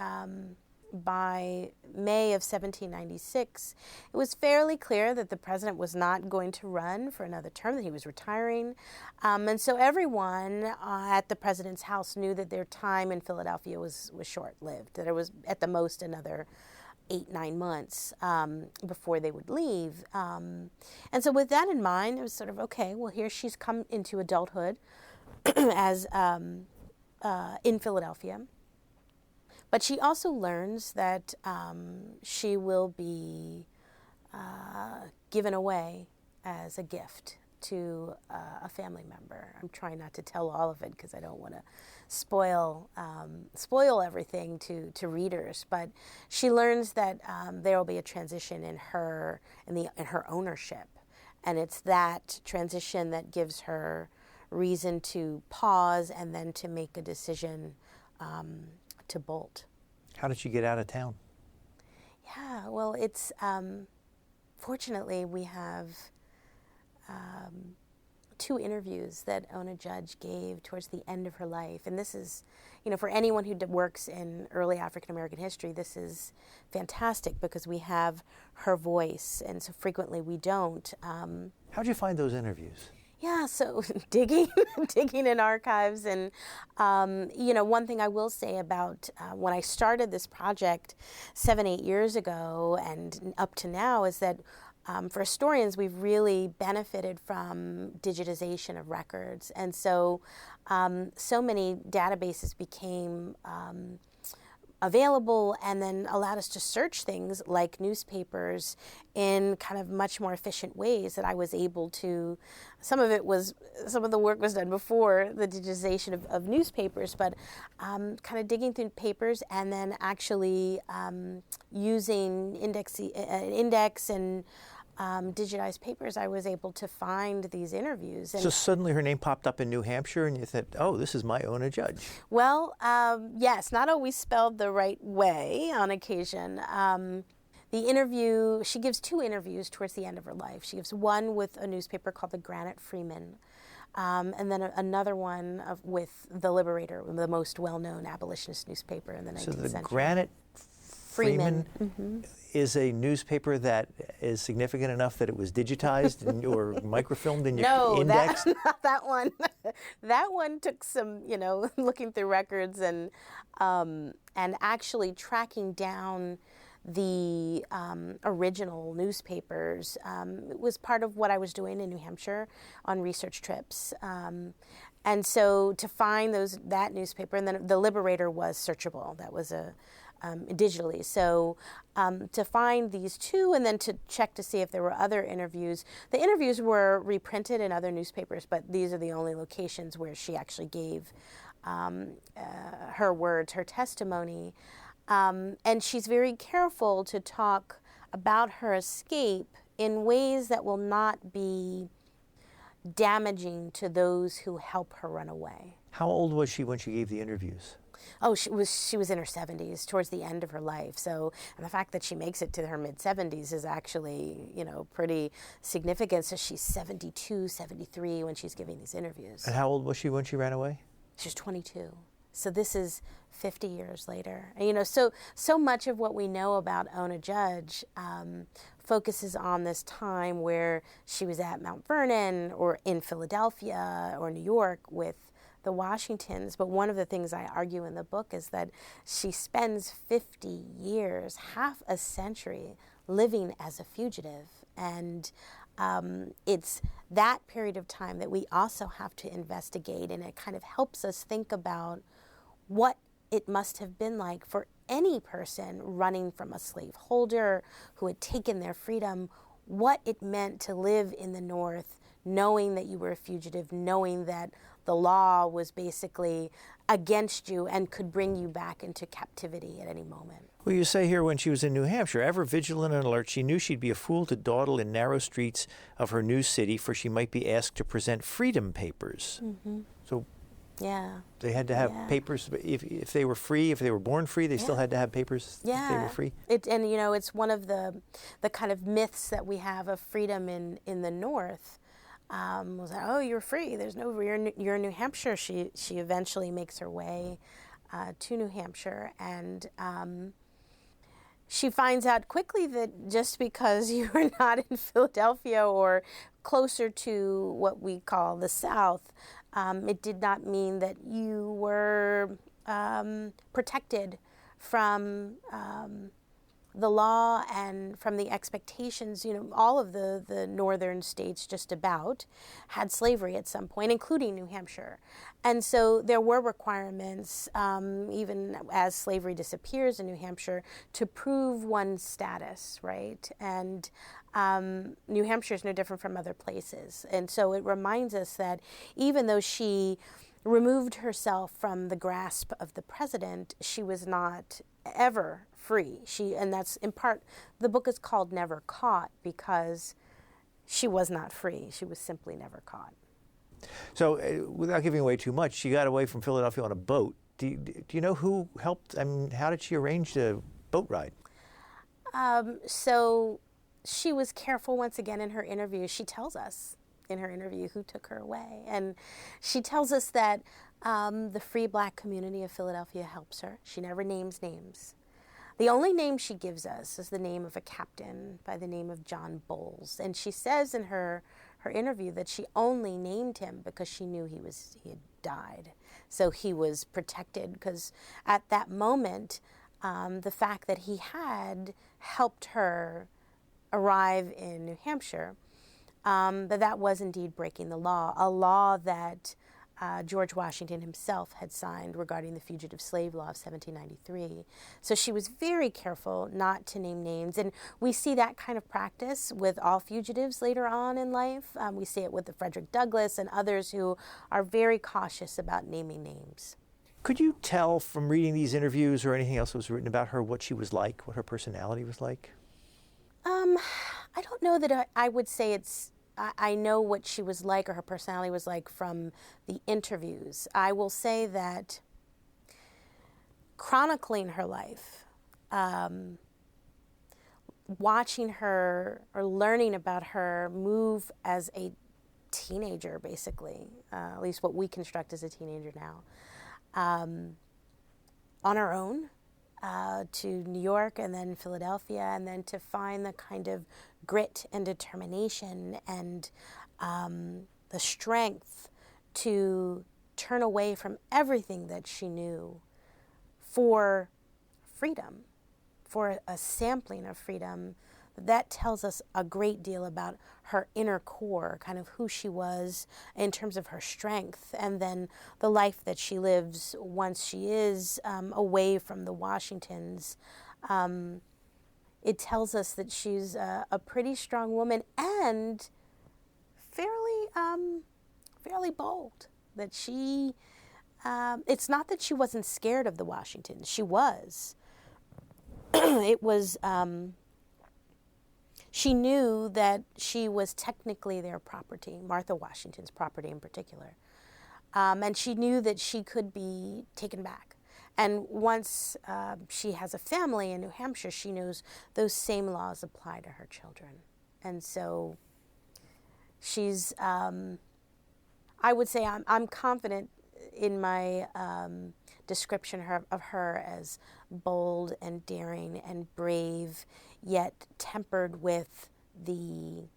[SPEAKER 3] by May of 1796, it was fairly clear that the president was not going to run for another term, that he was retiring. And so everyone at the president's house knew that their time in Philadelphia was short-lived, that it was at the most another 8-9 months before they would leave. And so with that in mind, it was sort of, okay, well, here she's come into adulthood as in Philadelphia. But she also learns that she will be given away as a gift to a family member. I'm trying not to tell all of it because I don't want to spoil everything to readers. But she learns that there will be a transition in her ownership, and it's that transition that gives her reason to pause and then to make a decision to bolt.
[SPEAKER 1] How did she get out of town?
[SPEAKER 3] Yeah, well, it's fortunately we have 2 interviews that Ona Judge gave towards the end of her life. And this is, for anyone who works in early African American history, this is fantastic because we have her voice, and so frequently we don't.
[SPEAKER 1] How'd you find those interviews?
[SPEAKER 3] Yeah, so digging in archives. And, one thing I will say about when I started this project 7-8 years ago and up to now is that for historians, we've really benefited from digitization of records. And so many databases became available and then allowed us to search things like newspapers in kind of much more efficient ways that I was able to. Some of the work was done before the digitization of newspapers, but kind of digging through papers and then actually using index and digitized papers, I was able to find these interviews. And
[SPEAKER 1] so suddenly her name popped up in New Hampshire and you thought, oh, this is my Ona Judge.
[SPEAKER 3] Well, yes, not always spelled the right way on occasion. The interview, she gives 2 interviews towards the end of her life. She gives one with a newspaper called the Granite Freeman, and then another one with The Liberator, the most well-known abolitionist newspaper in the 19th century.
[SPEAKER 1] So the Granite Freeman is a newspaper that is significant enough that it was digitized or microfilmed and indexed?
[SPEAKER 3] No, not that one. That one took some, looking through records and actually tracking down the original newspapers. It was part of what I was doing in New Hampshire on research trips. And so to find that newspaper, and then The Liberator was searchable. That was digitally. So to find these 2 and then to check to see if there were other interviews. The interviews were reprinted in other newspapers, but these are the only locations where she actually gave her words, her testimony. And she's very careful to talk about her escape in ways that will not be damaging to those who help her run away.
[SPEAKER 1] How old was she when she gave the interviews?
[SPEAKER 3] Oh, she was in her 70s, towards the end of her life. So, and the fact that she makes it to her mid-70s is actually, pretty significant. So she's 72, 73 when she's giving these interviews.
[SPEAKER 1] And how old was she when she ran away?
[SPEAKER 3] She was 22. So this is 50 years later. And, so much of what we know about Ona Judge focuses on this time where she was at Mount Vernon or in Philadelphia or New York with the Washingtons. But one of the things I argue in the book is that she spends 50 years, half a century, living as a fugitive. And it's that period of time that we also have to investigate, and it kind of helps us think about what it must have been like for any person running from a slaveholder who had taken their freedom, what it meant to live in the North, knowing that you were a fugitive, knowing that the law was basically against you and could bring you back into captivity at any moment.
[SPEAKER 1] Well, you say here when she was in New Hampshire, ever vigilant and alert, she knew she'd be a fool to dawdle in narrow streets of her new city, for she might be asked to present freedom papers.
[SPEAKER 3] Mm-hmm.
[SPEAKER 1] So
[SPEAKER 3] yeah,
[SPEAKER 1] they had to have papers. If they were free, if they were born free, they still had to have papers if they were free.
[SPEAKER 3] It's one of the kind of myths that we have of freedom in the North. Was like, oh, you're free. There's no, you're in New Hampshire. She eventually makes her way to New Hampshire, and she finds out quickly that just because you are not in Philadelphia or closer to what we call the South, it did not mean that you were protected from the law and from the expectations. All of the northern states just about had slavery at some point, including New Hampshire. And so there were requirements, even as slavery disappears in New Hampshire, to prove one's status, right? And New Hampshire is no different from other places. And so it reminds us that even though she removed herself from the grasp of the president, she was not ever free. And that's in part, the book is called Never Caught because she was not free. She was simply never caught.
[SPEAKER 4] So without giving away too much, she got away from Philadelphia on a boat. Do you know who helped? I mean, how did she arrange the boat ride?
[SPEAKER 3] So she was careful once again in her interview. She tells us in her interview who took her away. And she tells us that the free black community of Philadelphia helps her. She never names names. The only name she gives us is the name of a captain by the name of John Bowles. And she says in her interview that she only named him because she knew he had died. So he was protected because at that moment, the fact that he had helped her arrive in New Hampshire, that was indeed breaking the law, a law that George Washington himself had signed regarding the Fugitive Slave Law of 1793. So she was very careful not to name names. And we see that kind of practice with all fugitives later on in life. We see it with the Frederick Douglass and others who are very cautious about naming names.
[SPEAKER 4] Could you tell from reading these interviews or anything else that was written about her what she was like, what her personality was like?
[SPEAKER 3] I don't know that I would say I know what she was like or her personality was like from the interviews. I will say that chronicling her life, watching her or learning about her move as a teenager, basically, at least what we construct as a teenager now, on her own, to New York and then Philadelphia, and then to find the kind of grit and determination and the strength to turn away from everything that she knew for freedom, for a sampling of freedom. That tells us a great deal about her inner core, kind of who she was in terms of her strength, and then the life that she lives once she is away from the Washingtons. It tells us that she's a pretty strong woman and fairly bold. That she, it's not that she wasn't scared of the Washingtons. She was. It was. She knew that she was technically their property, Martha Washington's property in particular. And she knew that she could be taken back. And once she has a family in New Hampshire, she knows those same laws apply to her children. And so she's, I would say I'm confident in my description of her as bold and daring and brave, yet tempered with the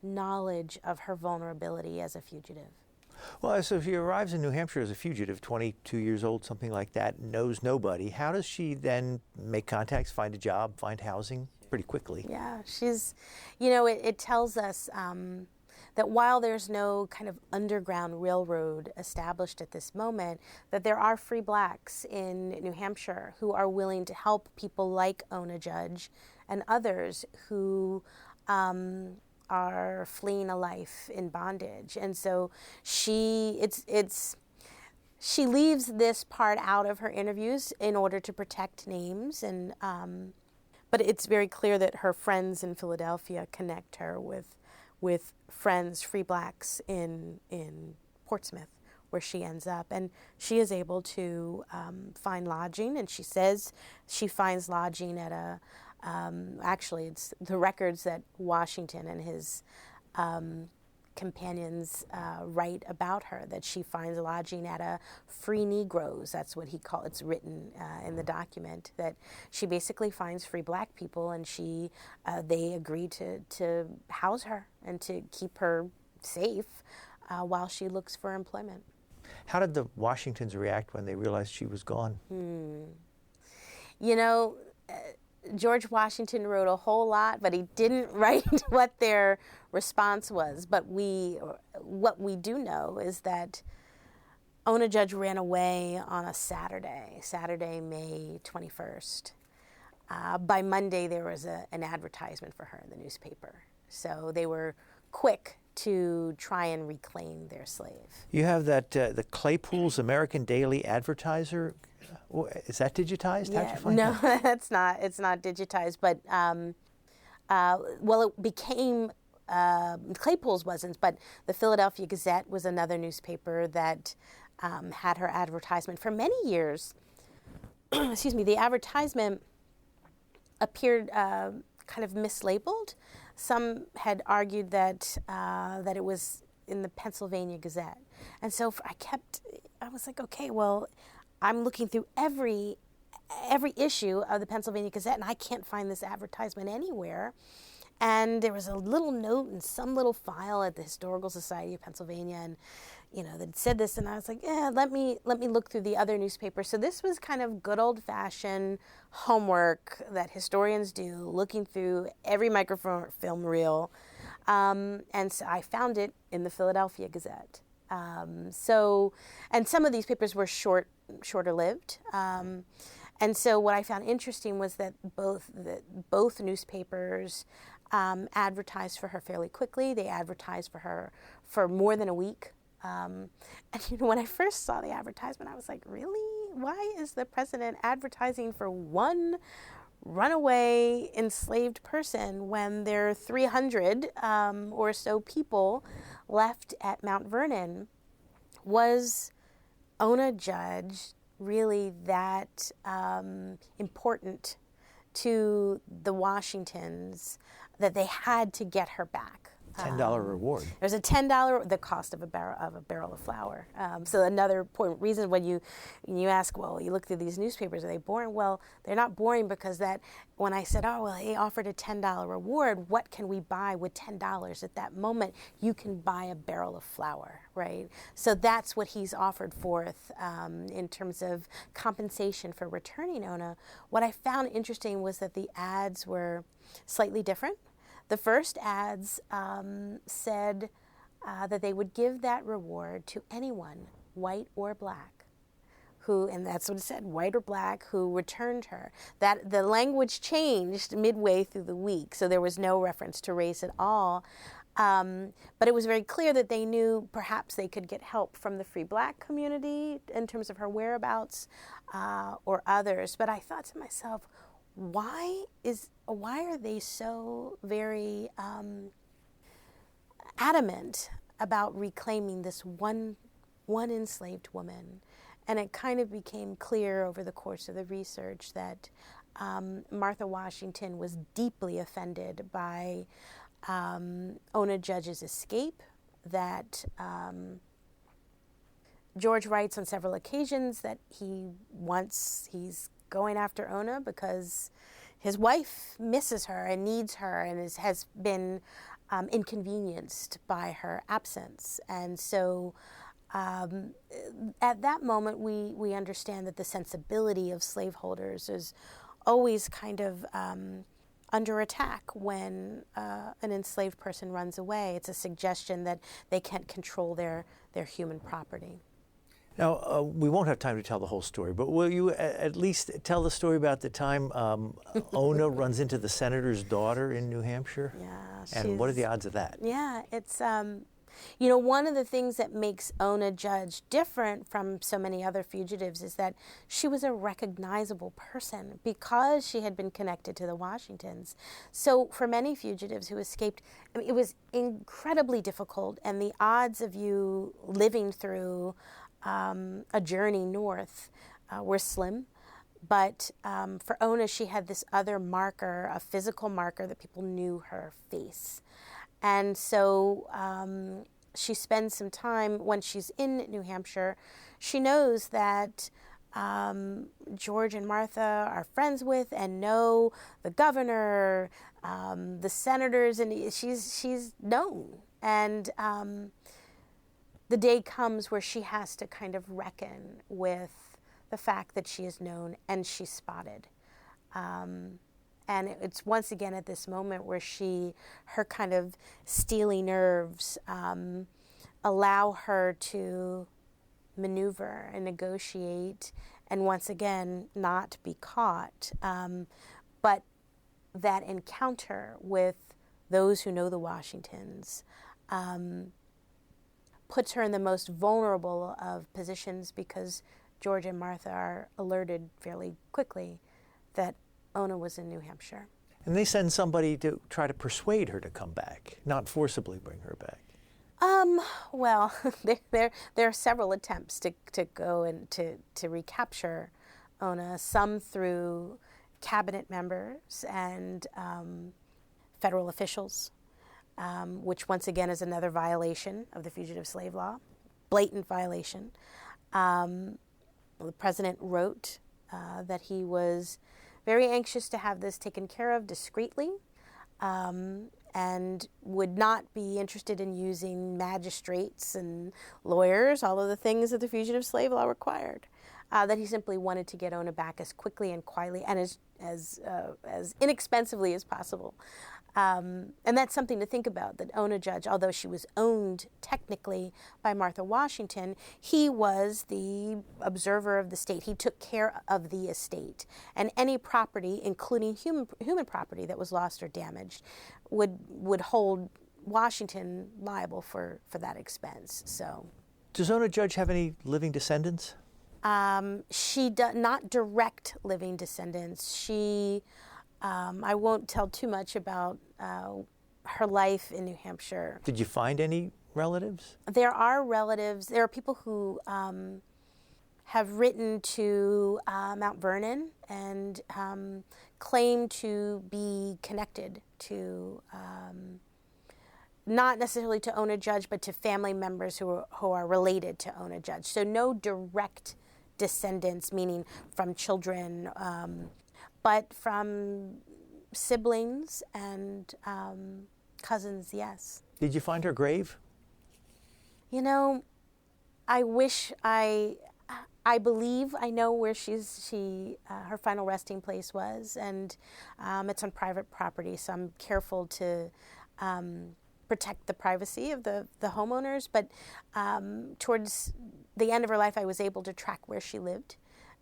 [SPEAKER 3] knowledge of her vulnerability as a fugitive.
[SPEAKER 4] Well, so if she arrives in New Hampshire as a fugitive, 22 years old, something like that, knows nobody, how does she then make contacts, find a job, find housing pretty quickly?
[SPEAKER 3] Yeah, she's, it tells us that while there's no kind of underground railroad established at this moment, that there are free blacks in New Hampshire who are willing to help people like Ona Judge and others who are fleeing a life in bondage. And so she leaves this part out of her interviews in order to protect names, and but it's very clear that her friends in Philadelphia connect her with friends, free blacks in Portsmouth, where she ends up. And she is able to find lodging, and she says she finds lodging at a, actually it's the records that Washington and his companions write about her, that she finds lodging at a Free Negroes. That's what it's written in the document, that she basically finds free black people, and they agree to house her and to keep her safe while she looks for employment.
[SPEAKER 4] How did the Washingtons react when they realized she was gone?
[SPEAKER 3] George Washington wrote a whole lot, but he didn't write what their response was. But what we do know is that Ona Judge ran away on a Saturday, May 21st. By Monday, there was an advertisement for her in the newspaper. So they were quick to try and reclaim their slave.
[SPEAKER 4] You have that, the Claypool's American Daily Advertiser. Is that digitized?
[SPEAKER 3] Yeah,
[SPEAKER 4] how'd you find
[SPEAKER 3] that?
[SPEAKER 4] No,
[SPEAKER 3] it's not digitized, but it became Claypool's wasn't, but the Philadelphia Gazette was another newspaper that had her advertisement for many years. Excuse me, the advertisement appeared kind of mislabeled. Some had argued that it was in the Pennsylvania Gazette. And so I was like, okay, well, I'm looking through every issue of the Pennsylvania Gazette, and I can't find this advertisement anywhere. And there was a little note in some little file at the Historical Society of Pennsylvania, and that said this, and I was like, let me look through the other newspapers. So this was kind of good old-fashioned homework that historians do, looking through every microfilm reel, and so I found it in the Philadelphia Gazette. And some of these papers were shorter lived. And so what I found interesting was that both newspapers advertised for her fairly quickly. They advertised for her for more than a week. And when I first saw the advertisement, I was like, really? Why is the president advertising for one runaway enslaved person when there are 300 or so people left at Mount Vernon? Was Ona Judge really that important to the Washingtons that they had to get her back?
[SPEAKER 4] $10 reward.
[SPEAKER 3] There's a $10, the cost of a barrel of flour. So another important reason when you ask, well, you look through these newspapers, are they boring? Well, they're not boring because when I said, oh, well, he offered a $10 reward, what can we buy with $10? At that moment, you can buy a barrel of flour, right? So that's what he's offered forth in terms of compensation for returning Ona. What I found interesting was that the ads were slightly different. The first ads said that they would give that reward to anyone, white or black, and that's what it said, white or black, who returned her. That the language changed midway through the week, so there was no reference to race at all. But it was very clear that they knew perhaps they could get help from the free black community in terms of her whereabouts or others. But I thought to myself, why are they so very adamant about reclaiming this one enslaved woman? And it kind of became clear over the course of the research that Martha Washington was deeply offended by Ona Judge's escape, that George writes on several occasions that he's going after Ona because his wife misses her and needs her and has been inconvenienced by her absence. And so at that moment, we understand that the sensibility of slaveholders is always kind of under attack when an enslaved person runs away. It's a suggestion that they can't control their human property.
[SPEAKER 4] Now, we won't have time to tell the whole story, but will you at least tell the story about the time Ona runs into the senator's daughter in New Hampshire?
[SPEAKER 3] Yeah.
[SPEAKER 4] And what are the odds of that?
[SPEAKER 3] Yeah, it's, one of the things that makes Ona Judge different from so many other fugitives is that she was a recognizable person because she had been connected to the Washingtons. So for many fugitives who escaped, it was incredibly difficult, and the odds of you living through a journey north were slim. But for Ona, she had this other marker, a physical marker that people knew her face. And so she spends some time when she's in New Hampshire. She knows that George and Martha are friends with and know the governor, the senators, and she's known. And the day comes where she has to kind of reckon with the fact that she is known and she's spotted. And it's once again at this moment where her kind of steely nerves allow her to maneuver and negotiate and once again not be caught. But that encounter with those who know the Washingtons puts her in the most vulnerable of positions because George and Martha are alerted fairly quickly that Ona was in New Hampshire.
[SPEAKER 4] And they send somebody to try to persuade her to come back, not forcibly bring her back.
[SPEAKER 3] Well, there are several attempts to go and to recapture Ona, some through cabinet members and federal officials, which once again is another violation of the fugitive slave law, blatant violation. The president wrote that he was very anxious to have this taken care of discreetly, and would not be interested in using magistrates and lawyers, all of the things that the fugitive slave law required. That he simply wanted to get Ona back as quickly and quietly and as inexpensively as possible. And that's something to think about, that Ona Judge, although she was owned technically by Martha Washington, he was the observer of the state. He took care of the estate. And any property, including human property that was lost or damaged, would hold Washington liable for that expense. So,
[SPEAKER 4] does Ona Judge have any living descendants?
[SPEAKER 3] She does not direct living descendants. She, I won't tell too much about her life in New Hampshire.
[SPEAKER 4] Did you find any relatives?
[SPEAKER 3] There are relatives. There are people who have written to Mount Vernon and claim to be connected to, not necessarily to Ona Judge, but to family members who are related to Ona Judge. So no direct descendants, meaning from children, but from siblings and cousins, yes.
[SPEAKER 4] Did you find her grave?
[SPEAKER 3] You know, I wish I believe I know where her final resting place was, and it's on private property, so I'm careful to protect the privacy of the homeowners. But towards the end of her life, I was able to track where she lived,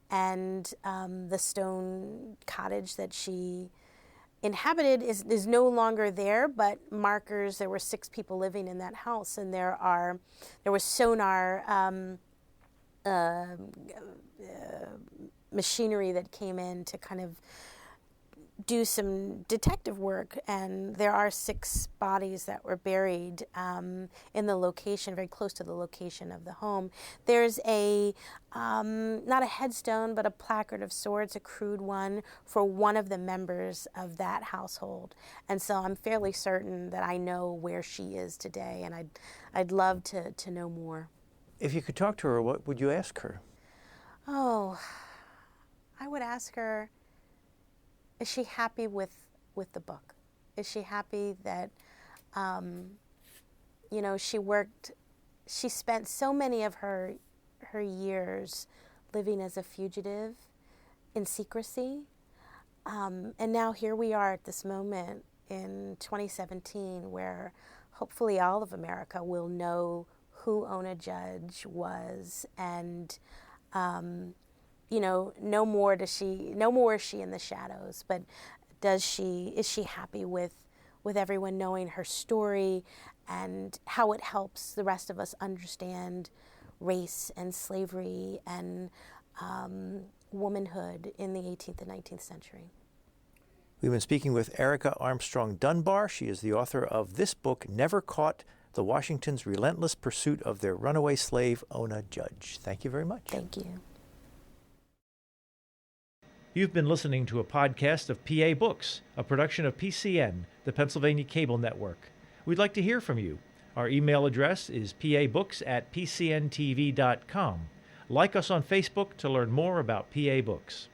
[SPEAKER 3] and the stone cottage that she inhabited is no longer there, but markers. There were 6 people living in that house, and there was sonar machinery that came in to kind of do some detective work, and there are 6 bodies that were buried in the location, very close to the location of the home. There's a, not a headstone, but a placard of sorts, a crude one, for one of the members of that household. And so I'm fairly certain that I know where she is today, and I'd love to know more.
[SPEAKER 4] If you could talk to her, what would you ask her?
[SPEAKER 3] Oh, I would ask her, is she happy with the book? Is she happy that, she spent so many of her years living as a fugitive in secrecy. And now here we are at this moment in 2017 where hopefully all of America will know who Ona Judge was, and no more is she in the shadows, but is she happy with everyone knowing her story and how it helps the rest of us understand race and slavery and womanhood in the 18th and 19th century.
[SPEAKER 4] We've been speaking with Erica Armstrong Dunbar. She is the author of this book, Never Caught: The Washington's Relentless Pursuit of Their Runaway Slave, Ona Judge. Thank you very much.
[SPEAKER 3] Thank you.
[SPEAKER 1] You've been listening to a podcast of PA Books, a production of PCN, the Pennsylvania Cable Network. We'd like to hear from you. Our email address is pabooks@pcntv.com. Like us on Facebook to learn more about PA Books.